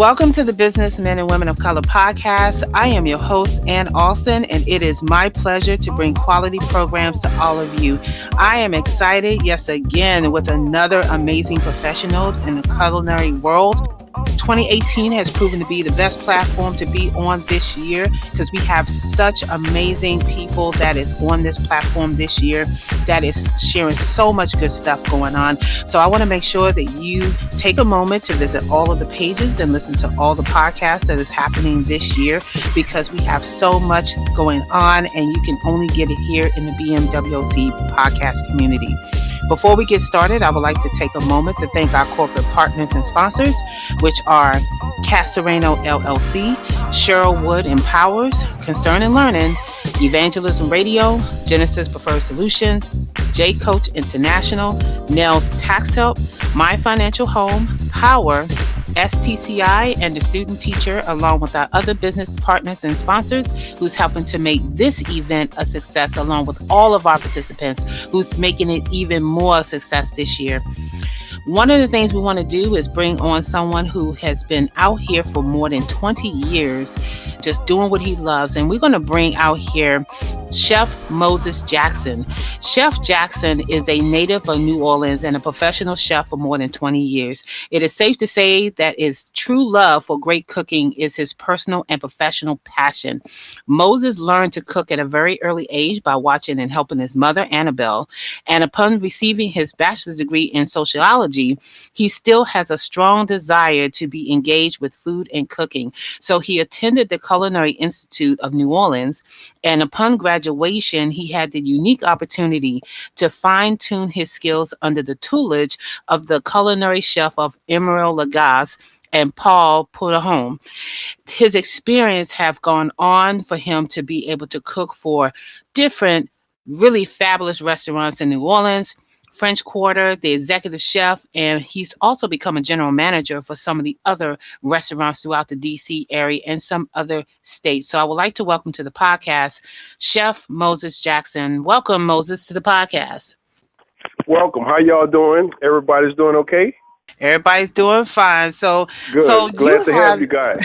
Welcome to the Businessmen and Women of Color podcast. I am your host, Ann Alston, and it is my pleasure to bring quality programs to all of you. I am excited, yes, again, with another amazing professional in the culinary world. 2018 has proven to be the best platform to be on this year because we have such amazing people that is on this platform this year that is sharing so much good stuff going on. So I want to make sure that you take a moment to visit all of the pages and listen to all the podcasts that is happening this year because we have so much going on and you can only get it here in the BMWC podcast community. Before we get started, I would like to take a moment to thank our corporate partners and sponsors, which are Cassandra LLC, Cheryl Wood Empowers, Concern and Learning, Evangelism Radio, Genesis Preferred Solutions, J Coach International, Nels Tax Help, My Financial Home, Power, STCI, and the student teacher, along with our other business partners and sponsors who's helping to make this event a success, along with all of our participants who's making it even more a success this year. One of the things we want to do is bring on someone who has been out here for more than 20 years, just doing what he loves. And we're going to bring out here Chef Moses Jackson. Chef Jackson is a native of New Orleans and a professional chef for more than 20 years. It is safe to say that his true love for great cooking is his personal and professional passion. Moses learned to cook at a very early age by watching and helping his mother, Annabelle. And upon receiving his bachelor's degree in sociology, he still has a strong desire to be engaged with food and cooking. So he attended the Culinary Institute of New Orleans, and upon graduation, he had the unique opportunity to fine-tune his skills under the tutelage of the culinary chef of Emeril Lagasse and Paul Prudhomme. His experience have gone on for him to be able to cook for different really fabulous restaurants in New Orleans, French Quarter, the executive chef, and he's also become a general manager for some of the other restaurants throughout the DC area and some other states. So I would like to welcome to the podcast Chef Moses Jackson. Welcome, Moses, to the podcast. Welcome. How y'all doing? Everybody's doing okay? Everybody's doing fine. So Good. Glad to have you guys.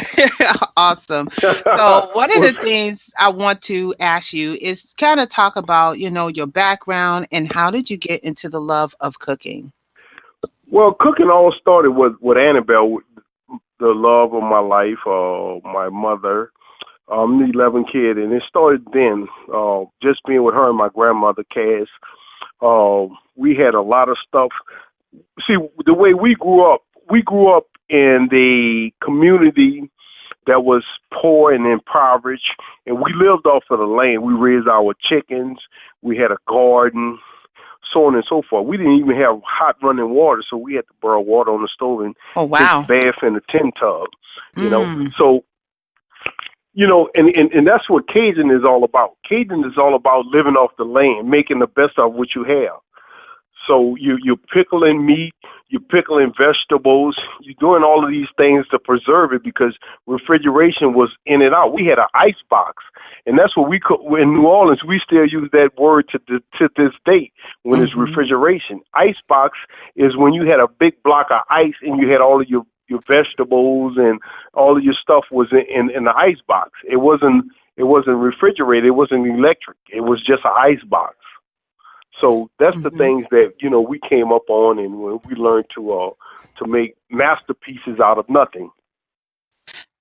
Awesome. So one of the things I want to ask you is kind of talk about, your background and how did you get into the love of cooking? Well, cooking all started with Annabelle, the love of my life, my mother. I'm the 11th kid, and it started then, just being with her and my grandmother, Cass. We had a lot of stuff. See, the way we grew up in the community that was poor and impoverished, and we lived off of the land. We raised our chickens. We had a garden, so on and so forth. We didn't even have hot running water, so we had to borrow water on the stove and bath in a tin tub, you know. So, and that's what Cajun is all about. Cajun is all about living off the land, making the best of what you have. So you're pickling meat, you're pickling vegetables, you're doing all of these things to preserve it because refrigeration was in and out. We had an ice box, and that's what we cook in New Orleans. We still use that word to this date when it's refrigeration. Ice box is when you had a big block of ice and you had all of your vegetables and all of your stuff was in the ice box. It wasn't refrigerated. It wasn't electric. It was just an ice box. So that's the things that, we came up on and we learned to make masterpieces out of nothing.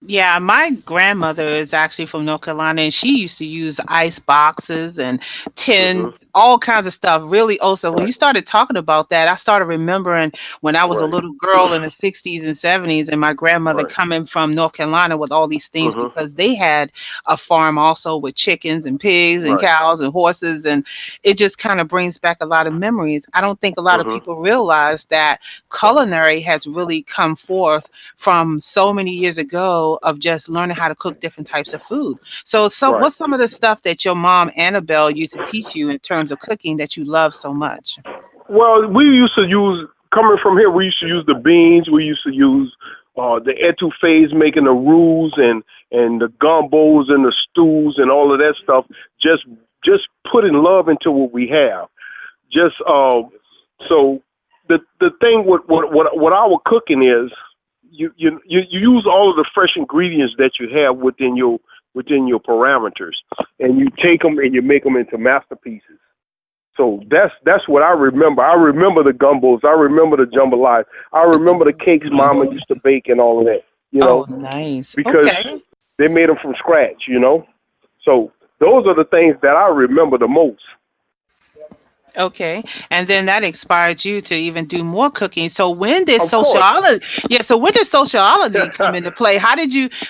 Yeah, my grandmother is actually from North Carolina, and she used to use ice boxes and tin, all kinds of stuff. Really, also, when you started talking about that, I started remembering when I was a little girl in the 60s and 70s, and my grandmother coming from North Carolina with all these things because they had a farm also with chickens and pigs and cows and horses, and it just kind of brings back a lot of memories. I don't think a lot of people realize that culinary has really come forth from so many years ago of just learning how to cook different types of food. So what's some of the stuff that your mom, Annabelle, used to teach you in terms of cooking that you love so much? Well, we used to use, coming from here, we used to use the beans. We used to use the etouffees, making the roux and the gumbos and the stews and all of that stuff. Just putting love into what we have. So the thing with what our cooking is, you use all of the fresh ingredients that you have within your parameters, and you take them and you make them into masterpieces. So that's what I remember. I remember the gumbos. I remember the jambalaya. I remember the cakes Mama used to bake and all of that. Oh, nice. Because Okay. they made them from scratch. So those are the things that I remember the most. Okay. And then that inspired you to even do more cooking. So when did Of course. sociology, yeah, so when did sociology come into play? How do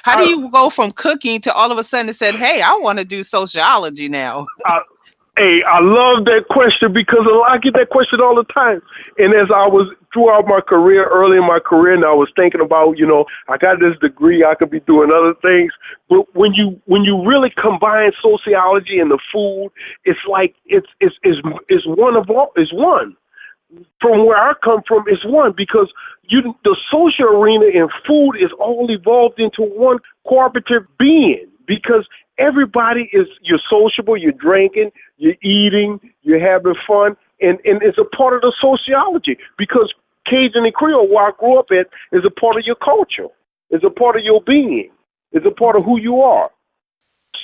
I, you go from cooking to all of a sudden said, "Hey, I want to do sociology now"? I, Hey, I love that question because I get that question all the time. And as I was throughout my career, early in my career, and I was thinking about, I got this degree, I could be doing other things. But when you really combine sociology and the food, it's like it's one of all. It's one. From where I come from, it's one because the social arena and food is all evolved into one cooperative being because everybody you're sociable, you're drinking, you're eating, you're having fun, and it's a part of the sociology because Cajun and Creole, where I grew up at, is a part of your culture. It's a part of your being. It's a part of who you are.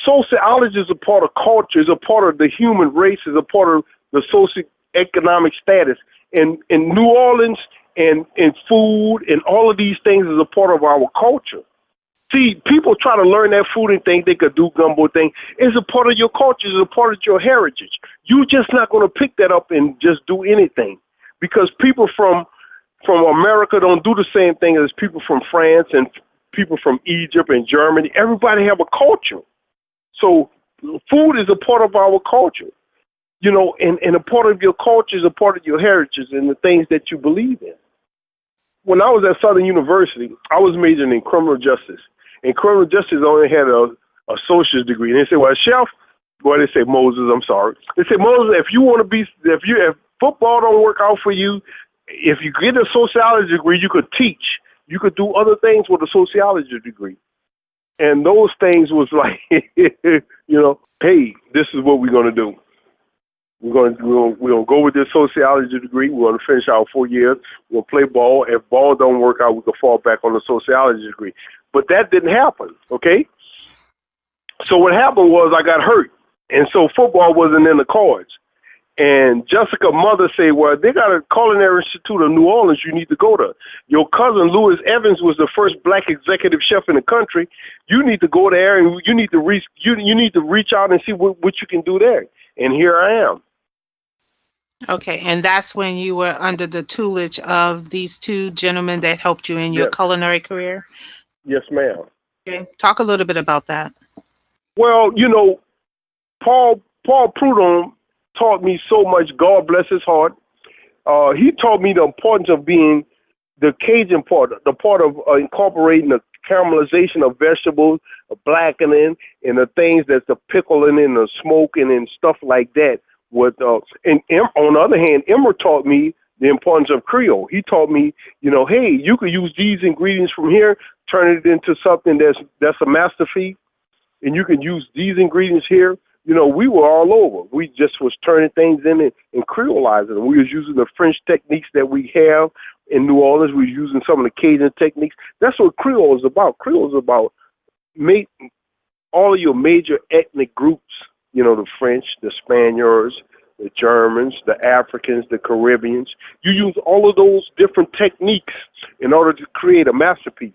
Sociology is a part of culture, is a part of the human race, is a part of the socioeconomic status. And in New Orleans and food and all of these things is a part of our culture. See, people try to learn that food and think they could do gumbo thing. It's a part of your culture. It's a part of your heritage. You're just not going to pick that up and just do anything because people from America don't do the same thing as people from France and people from Egypt and Germany. Everybody have a culture. So food is a part of our culture. And a part of your culture is a part of your heritage and the things that you believe in. When I was at Southern University, I was majoring in criminal justice. And criminal justice only had a associate's degree. And they said, well, chef, they say Moses, I'm sorry. They said, Moses, if football don't work out for you, if you get a sociology degree, you could teach. You could do other things with a sociology degree. And those things was like, hey, this is what we're going to do. We're gonna go with this sociology degree. We're gonna finish our 4 years. We'll play ball. If ball don't work out, we can fall back on the sociology degree. But that didn't happen. Okay. So what happened was I got hurt, and so football wasn't in the cards. And Jessica's mother said, "Well, they got a Culinary Institute of New Orleans. You need to go to. Your cousin Louis Evans was the first black executive chef in the country. You need to go there, and you need to reach out and see what you can do there." And here I am. Okay, and that's when you were under the tutelage of these two gentlemen that helped you in your Yes. culinary career? Yes, ma'am. Okay, talk a little bit about that. Well, Paul Prudhomme taught me so much. God bless his heart. He taught me the importance of being the Cajun part, the part of incorporating the caramelization of vegetables, blackening, and the things that's the pickling and the smoking and stuff like that. And on the other hand, Emmer taught me the importance of Creole. He taught me, hey, you could use these ingredients from here, turn it into something that's a masterpiece, and you can use these ingredients here. We were all over. We just was turning things in and creolizing them. We was using the French techniques that we have in New Orleans. We was using some of the Cajun techniques. That's what Creole is about. Creole is about making all of your major ethnic groups, the French, the Spaniards, the Germans, the Africans, the Caribbeans. You use all of those different techniques in order to create a masterpiece.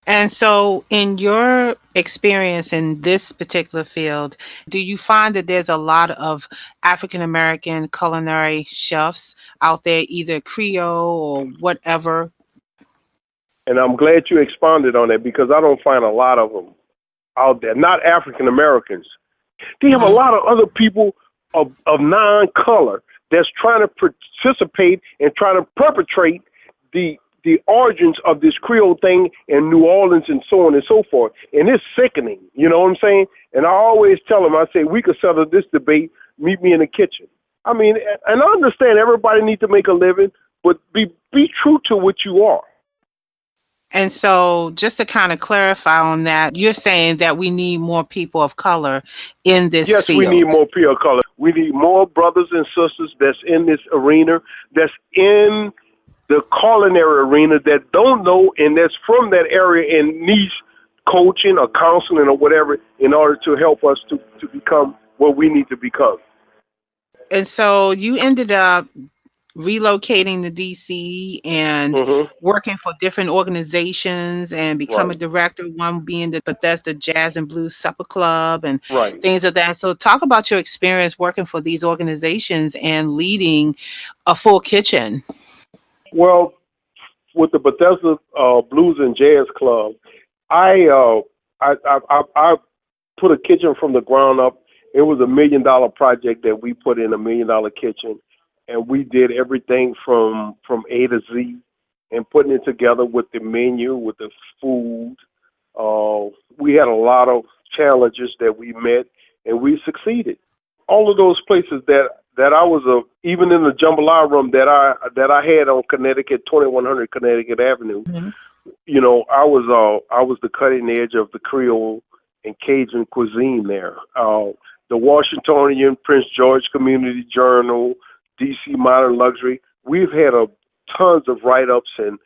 And so, in your experience in this particular field, do you find that there's a lot of African American culinary chefs out there, either Creole or whatever? And I'm glad you expounded on that because I don't find a lot of them out there, not African Americans. They have a lot of other people of non-color that's trying to participate and trying to perpetrate the origins of this Creole thing in New Orleans and so on and so forth. And it's sickening, you know what I'm saying? And I always tell them, I say, we could settle this debate, meet me in the kitchen. I mean, and I understand everybody needs to make a living, but be true to what you are. And so, just to kind of clarify on that, you're saying that we need more people of color in this Yes, field. we need more people of color. We need more brothers and sisters that's in this arena, that's in the culinary arena that don't know and that's from that area and needs coaching or counseling or whatever in order to help us to become what we need to become. And so you ended up relocating to DC and Hmm. working for different organizations and become a Right. director, one being the Bethesda Jazz and Blues Supper Club and Right. things of that. So talk about your experience working for these organizations and leading a full kitchen. Well, with the Bethesda Blues and Jazz Club, I, uh, I put a kitchen from the ground up. It was $1 million project that we put in $1 million kitchen, and we did everything from A to Z, and putting it together with the menu, with the food. We had a lot of challenges that we met, and we succeeded. All of those places that I was even in the jambalaya room that I had on Connecticut 2100 Connecticut Avenue. Mhm. I was the cutting edge of the Creole and Cajun cuisine there. The Washingtonian, Prince George Community Journal, DC Modern Luxury. We've had tons of write-ups and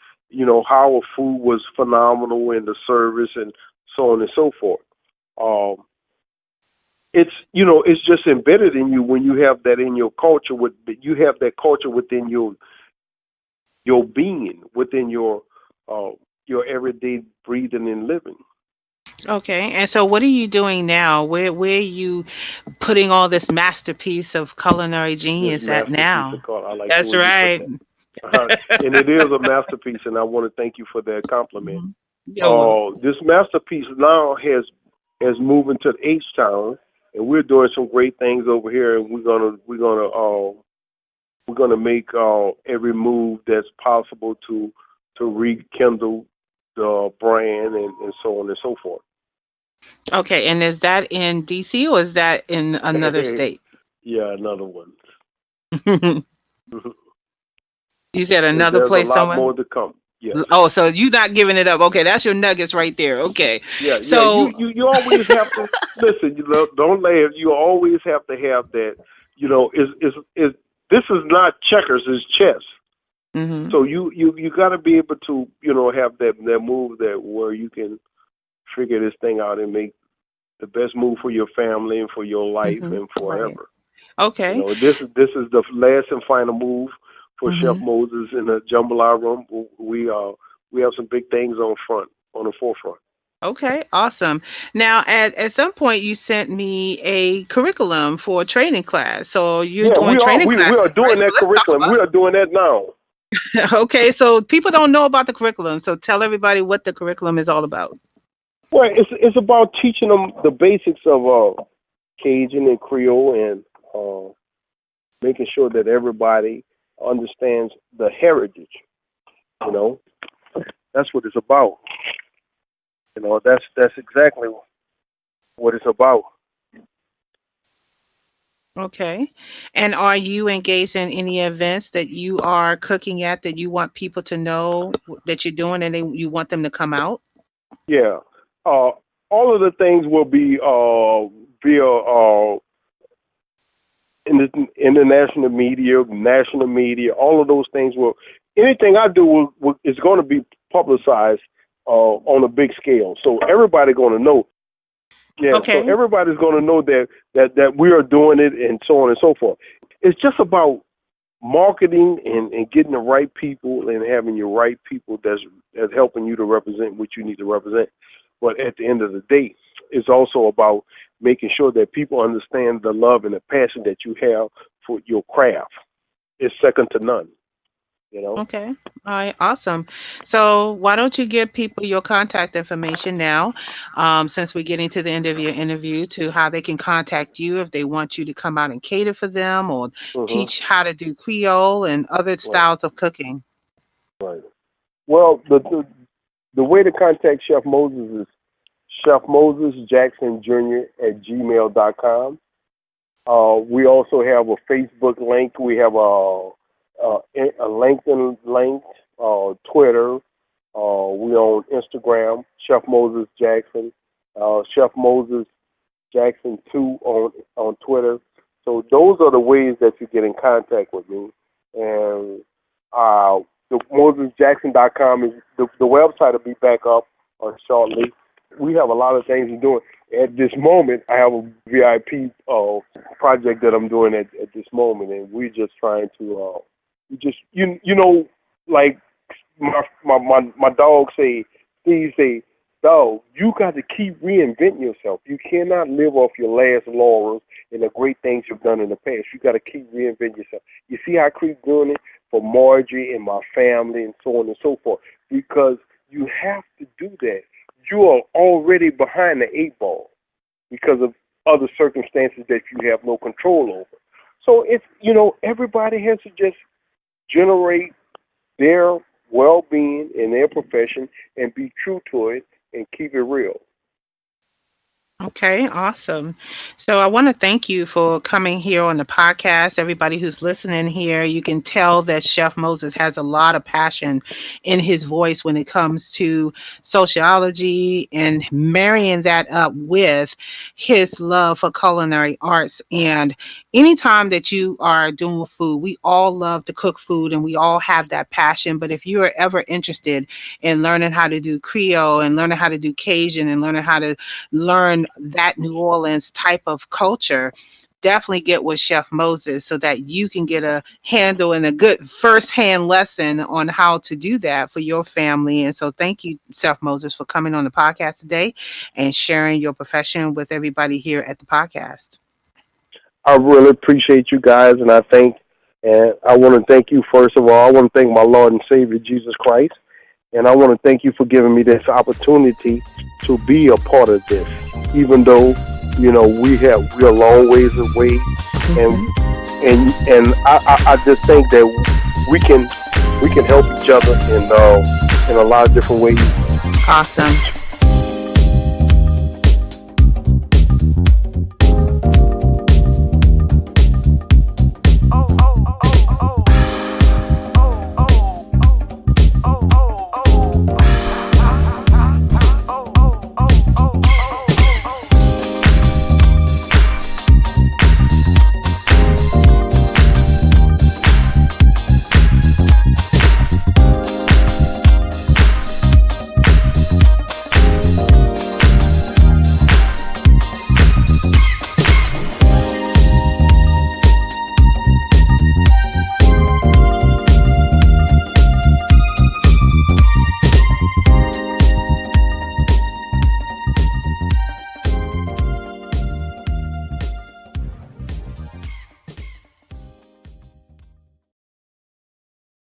how our food was phenomenal in the service and so on and so forth. Um, it's just embedded in you when you have that in your culture. You have that culture within your being, within your everyday breathing and living. Okay. And so what are you doing now? Where are you putting all this masterpiece of culinary This genius at masterpiece now? of color. I like the That's way you put right. that. And it is a masterpiece, and I want to thank you for that compliment. Mhm. You're welcome. This masterpiece now has moved into H Town, and we're doing some great things over here, and we're gonna make every move that's possible to rekindle the brand and so on and so forth. Okay, and is that in DC or is that in another state? Yeah, another one. You said another There's a place lot somewhere? more to come. Yes. Oh, so you not giving it up. Okay, that's your nuggets right there. Okay. Yeah, yeah. You So, you you always have to listen. Don't laugh. You always have to have that. Is this is not checkers. It's chess. mhm. So you got to be able to have that move that where you can figure this thing out and make the best move for your family and for your life Mhm. and Right. forever. Okay. This is the last and final move for Chef Mhm. Moses in the jambalaya room. We have some big things on the forefront. Okay, awesome. Now, at some point, you sent me a curriculum for a training class. So you're Yeah, doing training we classes, are right? doing So that let's talk curriculum. We about are doing that now. it. Okay, so people don't know about the curriculum. So tell everybody what the curriculum is all about. Well, it's about teaching them the basics of Cajun and Creole and making sure that everybody understands the heritage. You know, that's what it's about. That's exactly what it's about. Okay. And are you engaged in any events that you are cooking at that you want people to know that you're doing and you want them to come out? Yeah. Uh, all of the things will be via in the international media, national media. All of those things will. Anything I do is going to be publicized on a big scale, so everybody going to know. Yeah, so Okay. everybody's going to know that we are doing it, and so on and so forth. It's just about marketing and getting the right people and having your right people that's helping you to represent what you need to represent. But at the end of the day, it's also about making sure that people understand the love and the passion that you have for your craft. It's second to none, you know? Okay. All right. Awesome. So why don't you give people your contact information now, since we're getting to the end of your interview, to how they can contact you if they want you to come out and cater for them or Hmm. teach how to do Creole and other Right, styles of cooking. right. Well, the way to contact Chef Moses is Chef Moses Jackson Jr. at gmail.com. We also have a Facebook link. We have a LinkedIn link, Twitter. We on Instagram, Chef Moses Jackson, Chef Moses Jackson 2 on Twitter. So those are the ways that you get in contact with me. And The MosesJackson.com is the website will be back up shortly. We have a lot of things we're doing. At this moment, I have a VIP project that I'm doing at this moment, and we're just trying to, like my dog say, Steve say, dog, you got to keep reinventing yourself. You cannot live off your last laurels and the great things you've done in the past. You got to keep reinventing yourself. You see how I keep doing it for Margie and my family and so on and so forth, because you have to do that. You are already behind the 8 ball because of other circumstances that you have no control over. So it's, everybody has to just generate their well-being in their profession and be true to it and keep it real. Okay, awesome. So I want to thank you for coming here on the podcast. Everybody who's listening here, you can tell that Chef Moses has a lot of passion in his voice when it comes to sociology and marrying that up with his love for culinary arts. And anytime that you are doing food, we all love to cook food and we all have that passion. But if you are ever interested in learning how to do Creole and learning how to do Cajun and learn that New Orleans type of culture, definitely get with Chef Moses so that you can get a handle and a good first-hand lesson on how to do that for your family. And so thank you, Chef Moses, for coming on the podcast today and sharing your profession with everybody here at the podcast. I really appreciate you guys, and I want to thank you, first of all. I want to thank my Lord and Savior, Jesus Christ. And I want to thank you for giving me this opportunity to be a part of this, even though, we're a long ways away. And I just think that we can help each other in a lot of different ways. Awesome.